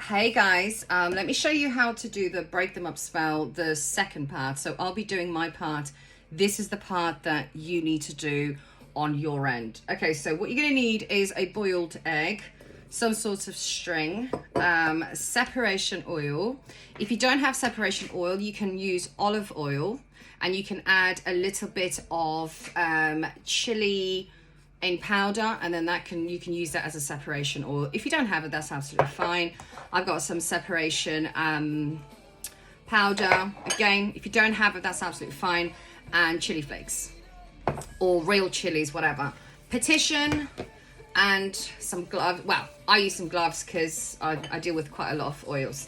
Hey guys, let me show you how to do the break them up spell, the second part. So I'll be doing my part. This is the part that you need to do on your end. Okay, so what you're going to need is a boiled egg, some sort of string, separation oil. If you don't have separation oil, you can use olive oil, and you can add a little bit of chili in powder, and then you can use that as a separation oil. If you don't have it, that's absolutely fine. I've got some separation powder. Again, if you don't have it, that's absolutely fine. And chili flakes or real chilies, whatever. Petition and some gloves. Well, I use some gloves because I deal with quite a lot of oils.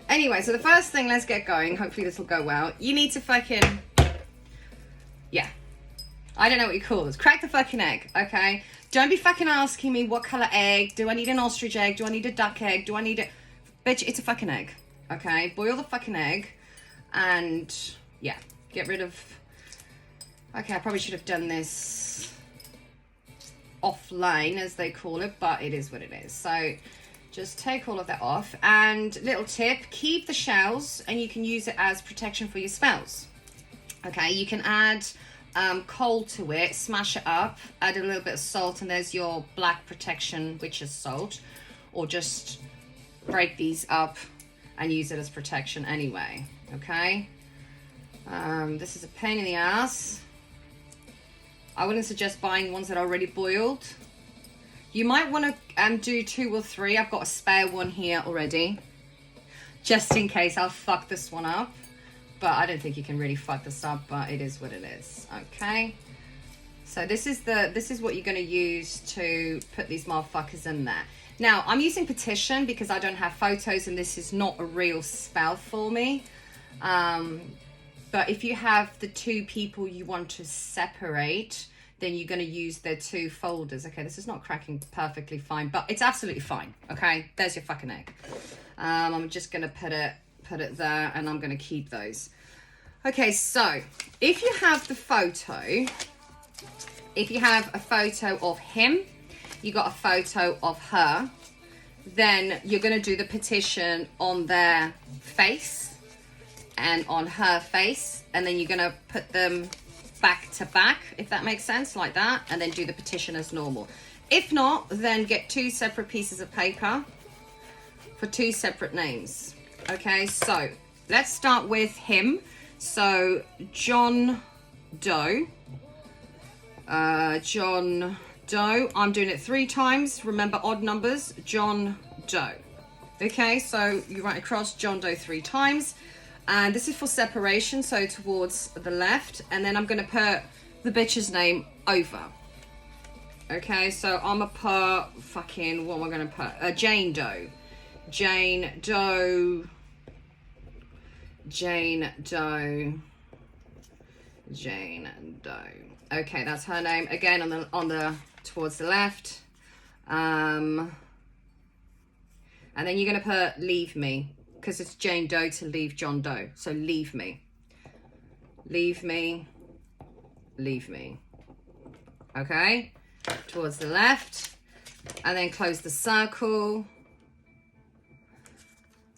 Anyway, so the first thing, let's get going. Hopefully this will go well. You need to fucking, yeah, I don't know what you call this. Crack the fucking egg, okay? Don't be fucking asking me what color egg. Do I need an ostrich egg? Do I need a duck egg? Do I need a... Bitch, it's a fucking egg, okay? Boil the fucking egg. And, yeah, get rid of... Okay, I probably should have done this offline, as they call it, but it is what it is. So, just take all of that off. And, little tip, keep the shells, and you can use it as protection for your spells. Okay, you can add... coal to it, smash it up, add a little bit of salt, and there's your black protection, which is salt, or just break these up and use it as protection anyway. Okay, this is a pain in the ass. I wouldn't suggest buying ones that are already boiled. You might want to do 2 or 3. I've got a spare one here already, just in case I'll fuck this one up. But I don't think you can really fuck this up, but it is what it is. Okay. So this is what you're going to use to put these motherfuckers in there. Now, I'm using petition because I don't have photos and this is not a real spell for me. But if you have the 2 people you want to separate, then you're going to use their 2 folders. Okay, this is not cracking perfectly fine, but it's absolutely fine. Okay, there's your fucking egg. I'm just going to put it there, and I'm going to keep those. Okay, so if you have the photo, if you have a photo of him, you got a photo of her, then you're going to do the petition on their face and on her face, and then you're going to put them back to back, if that makes sense, like that, and then do the petition as normal. If not, then get 2 separate pieces of paper for 2 separate names. Okay, so let's start with him. So John Doe. John Doe. I'm doing it 3 times. Remember odd numbers. John Doe. Okay, so you write across John Doe 3 times. And this is for separation, so towards the left. And then I'm going to put the bitch's name over. Okay, so I'm going to put fucking, what am I going to put? Jane Doe. Jane Doe. Jane Doe. Jane Doe. Okay, that's her name. Again, on the towards the left. And then you're gonna put leave me, because it's Jane Doe to leave John Doe. So leave me. Leave me. Leave me. Okay? Towards the left. And then close the circle.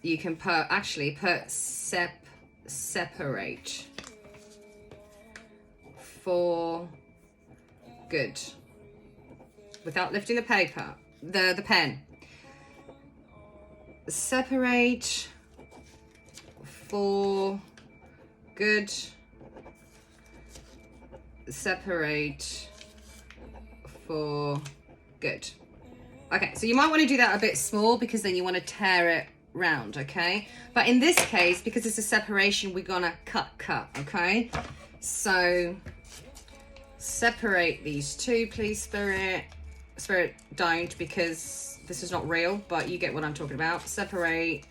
You can put separate for good, without lifting the paper, the pen. Separate for good. Separate for good. Okay, so you might want to do that a bit small because then you want to tear it round, okay? But in this case, because it's a separation, we're gonna cut, okay? So separate these 2, please, Spirit. Spirit, don't, because this is not real, but you get what I'm talking about. Separate,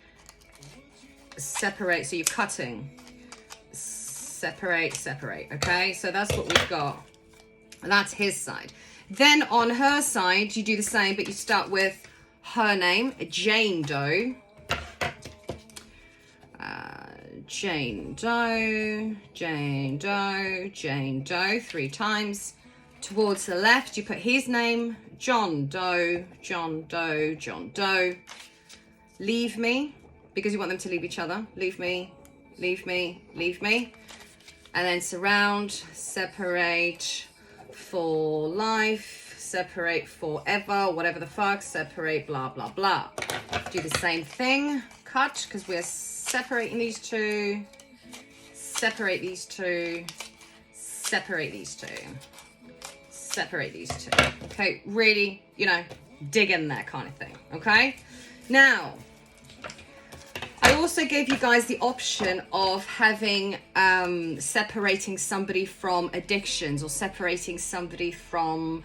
so you're cutting. Separate, okay? So that's what we've got. And that's his side. Then on her side, you do the same, but you start with her name, Jane Doe. Jane Doe, Jane Doe, Jane Doe, 3 times. Towards the left, you put his name, John Doe, John Doe, John Doe. leave me, because you want them to leave each other. Leave me, leave me, leave me. And then surround, separate for life, separate forever, whatever the fuck, separate, blah, blah, blah. Do the same thing. Cut, because we're separating these two. Separate these two. Separate these two. Separate these two. Okay, really, you know, dig in there kind of thing. Okay? Now, I also gave you guys the option of having separating somebody from addictions, or separating somebody from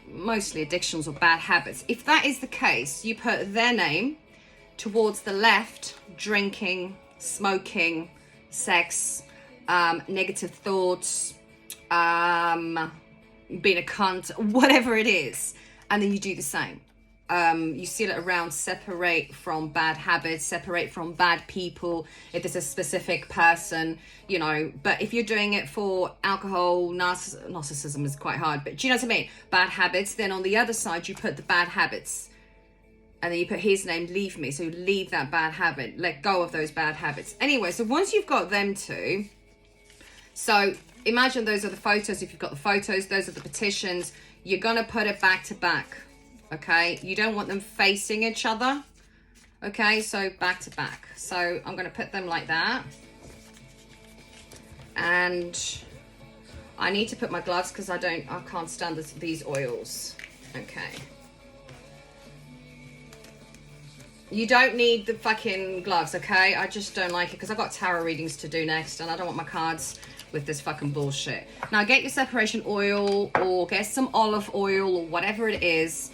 mostly addictions or bad habits. If that is the case, you put their name towards the left: drinking, smoking, sex, negative thoughts, being a cunt, whatever it is, and then you do the same. You seal it around separate from bad habits, separate from bad people, if it's a specific person, you know. But if you're doing it for alcohol, narcissism is quite hard, but do you know what I mean? Bad habits, then on the other side, you put the bad habits. And then you put his name, leave me. So leave that bad habit, let go of those bad habits. Anyway, so once you've got them two, so imagine those are the photos. If you've got the photos, those are the petitions. You're going to put it back to back. Okay, you don't want them facing each other. Okay, so back to back. So I'm going to put them like that. And I need to put my gloves because I can't stand these oils. Okay. You don't need the fucking gloves, okay? I just don't like it because I've got tarot readings to do next and I don't want my cards with this fucking bullshit. Now get your separation oil or get some olive oil or whatever it is.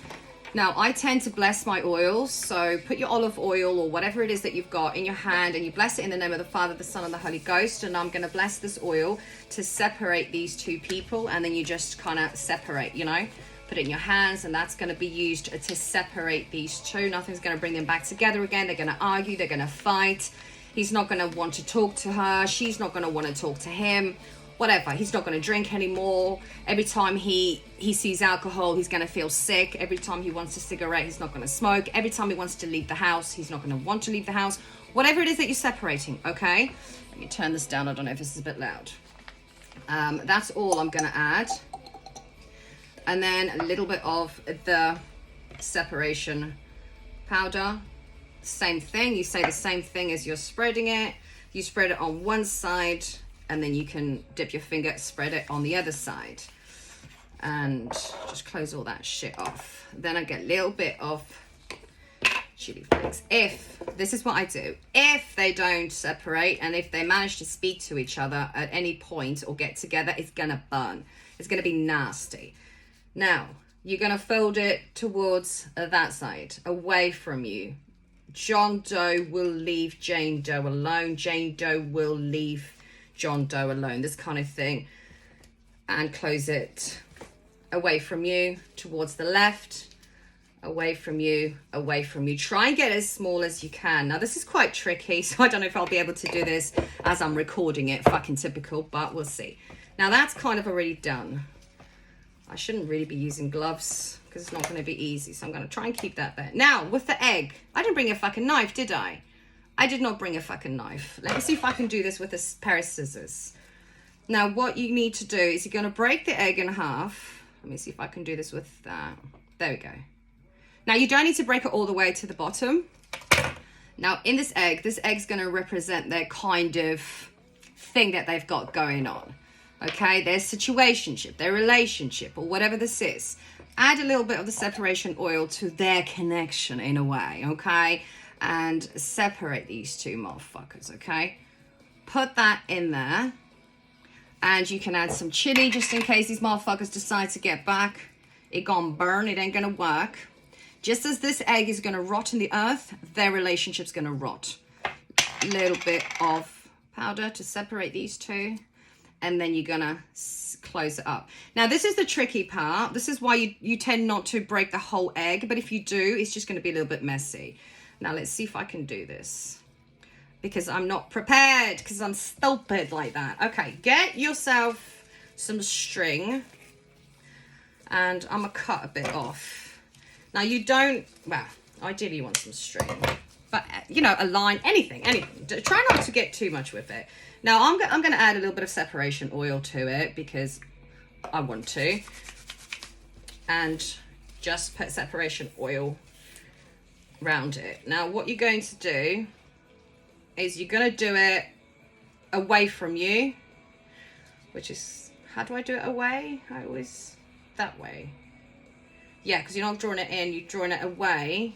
Now, I tend to bless my oils, so put your olive oil or whatever it is that you've got in your hand and you bless it in the name of the Father, the Son, and the Holy Ghost. And I'm going to bless this oil to separate these two people, and then you just kind of separate, you know, put it in your hands, and that's going to be used to separate these two. Nothing's going to bring them back together again. They're going to argue, they're going to fight. He's not going to want to talk to her. She's not going to want to talk to him. Whatever, he's not going to drink anymore. Every time he sees alcohol, he's going to feel sick. Every time he wants a cigarette, he's not going to smoke. Every time he wants to leave the house, he's not going to want to leave the house. Whatever it is that you're separating, okay? Let me turn this down. I don't know if this is a bit loud. That's all I'm going to add. And then a little bit of the separation powder. Same thing. You say the same thing as you're spreading it. You spread it on one side, and then you can dip your finger, spread it on the other side, and just close all that shit off. Then I get a little bit of chili flakes. If, this is what I do, if they don't separate and if they manage to speak to each other at any point or get together, it's gonna burn. It's gonna be nasty. Now, you're gonna fold it towards that side, away from you. John Doe will leave Jane Doe alone. Jane Doe will leave John Doe alone, this kind of thing. And close it away from you, towards the left, away from you, away from you. Try and get as small as you can. Now, this is quite tricky, so I don't know if I'll be able to do this as I'm recording it. Fucking typical, but we'll see. Now, that's kind of already done. I shouldn't really be using gloves because it's not going to be easy, so I'm going to try and keep that there. Now, with the egg, I didn't bring a fucking knife, did I? I did not bring a fucking knife. Let me see if I can do this with a pair of scissors. Now, what you need to do is you're going to break the egg in half. Let me see if I can do this with that. There we go. Now, you don't need to break it all the way to the bottom. Now, in this egg's going to represent their kind of thing that they've got going on. Okay, their situationship, their relationship, or whatever this is. Add a little bit of the separation oil to their connection in a way, okay? And separate these two motherfuckers, okay? Put that in there. And you can add some chili just in case these motherfuckers decide to get back. It gonna burn, it ain't gonna work. Just as this egg is gonna rot in the earth, their relationship's gonna rot. A little bit of powder to separate these two. And then you're gonna close it up. Now, this is the tricky part. This is why you tend not to break the whole egg. But if you do, it's just gonna be a little bit messy. Now, let's see if I can do this. Because I'm not prepared. Because I'm stupid like that. Okay, get yourself some string. And I'm going to cut a bit off. Now, you don't... Well, ideally you want some string. But you know, a line, anything. Try not to get too much with it. Now, I'm going to add a little bit of separation oil to it because I want to. And just put separation oil around it. Now, what you're going to do is you're going to do it away from you, which is, how do I do it away? I always, that way. Yeah, because you're not drawing it in, you're drawing it away.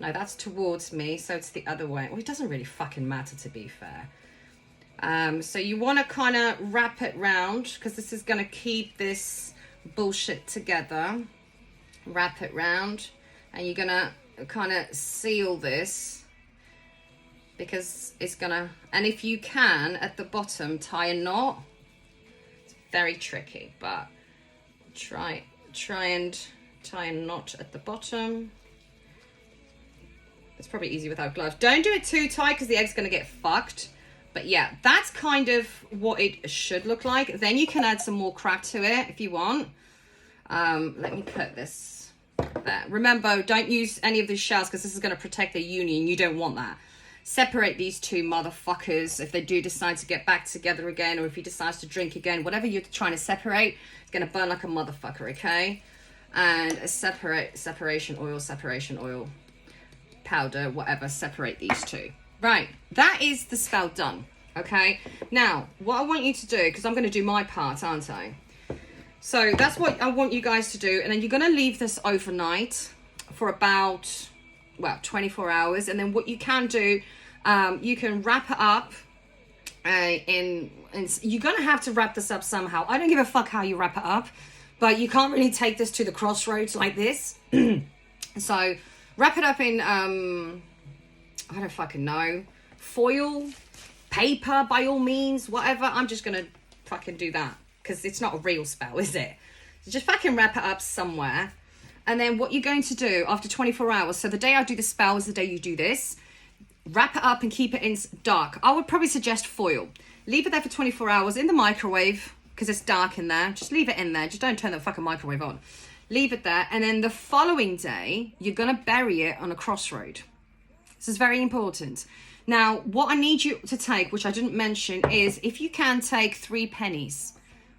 No, that's towards me, so it's the other way. Well, it doesn't really fucking matter, to be fair. So you want to kind of wrap it round, because this is going to keep this bullshit together. Wrap it round, and you're going to kind of seal this, because it's going to, and if you can, at the bottom, tie a knot. It's very tricky, but try and tie a knot at the bottom. It's probably easy without gloves. Don't do it too tight because the egg's going to get fucked. But yeah, that's kind of what it should look like. Then you can add some more crap to it if you want. Let me put this there. Remember, don't use any of these shells because this is going to protect their union. You don't want that. Separate these two motherfuckers if they do decide to get back together again, or if he decides to drink again. Whatever you're trying to separate, it's going to burn like a motherfucker, okay? And a separation oil powder, whatever, separate these two. Right, that is the spell done, okay? Now, what I want you to do, because I'm going to do my part, aren't I? So that's what I want you guys to do, and then you're going to leave this overnight for about, well, 24 hours, and then what you can do, you can wrap it up and you're going to have to wrap this up somehow. I don't give a fuck how you wrap it up, but you can't really take this to the crossroads like this. So wrap it up in, I don't fucking know, foil, paper, by all means, whatever. I'm just going to fucking do that because it's not a real spell, is it? So just fucking wrap it up somewhere. And then what you're going to do after 24 hours, so the day I do the spell is the day you do this, wrap it up and keep it in dark. I would probably suggest foil. Leave it there for 24 hours in the microwave because it's dark in there. Just leave it in there. Just don't turn the fucking microwave on. Leave it there. And then the following day, you're going to bury it on a crossroad. This is very important. Now, what I need you to take, which I didn't mention, is if you can take 3 pennies,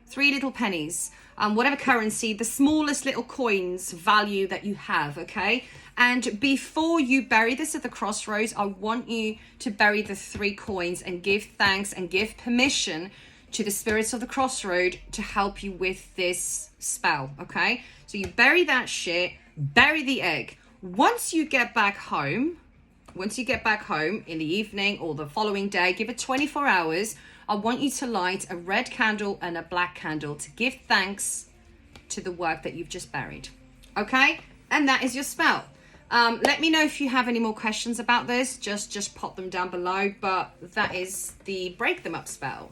3 little pennies, whatever currency, the smallest little coins value that you have, okay? And before you bury this at the crossroads, I want you to bury the 3 coins and give thanks and give permission to the spirits of the crossroad to help you with this spell, okay? So you bury that shit, bury the egg. Once you get back home in the evening or the following day, give it 24 hours, I want you to light a red candle and a black candle to give thanks to the work that you've just buried. Okay? And that is your spell. Let me know if you have any more questions about this. Just pop them down below. But that is the break them up spell.